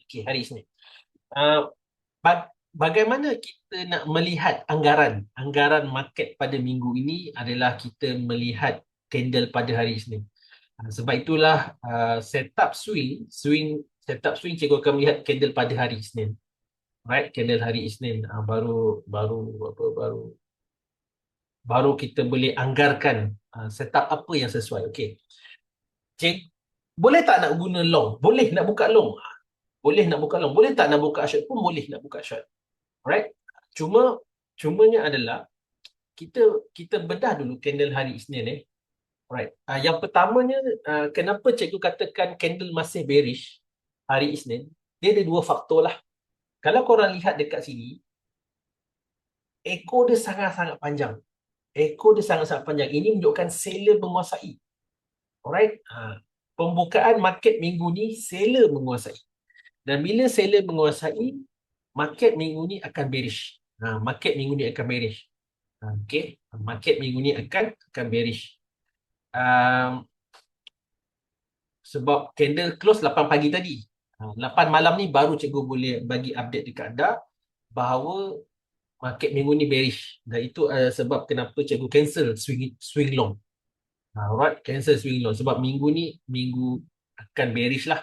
Okey, hari Isnin. Uh, bagaimana kita nak melihat anggaran market pada minggu ini adalah kita melihat candle pada hari Isnin. Sebab itulah setup swing cikgu akan melihat candle pada hari Isnin. Right, candle hari Isnin. Baru baru apa baru kita boleh anggarkan setup apa yang sesuai. Okey. Cik, boleh tak nak guna long? Boleh nak buka long. Boleh nak buka long. Boleh tak nak buka short pun boleh nak buka short. Alright. Cumanya adalah kita kita bedah dulu candle hari Isnin eh. Alright. Yang pertamanya kenapa cikgu katakan candle masih bearish hari Isnin? Dia ada dua faktor lah. Kalau korang lihat dekat sini, ekor dia sangat-sangat panjang. Ekor dia sangat-sangat panjang. Ini menunjukkan seller menguasai. Alright. Pembukaan market minggu ni seller menguasai. Dan bila seller menguasai, market minggu ni akan bearish. Market minggu ni akan bearish. Okay. Market minggu ni akan bearish. Sebab candle close 8 pagi tadi. 8 malam ni baru cikgu boleh bagi update dekat anda bahawa market minggu ni bearish. Dan itu sebab kenapa cikgu cancel swing long. Alright, cancel swing long. Sebab minggu ni minggu akan bearish lah.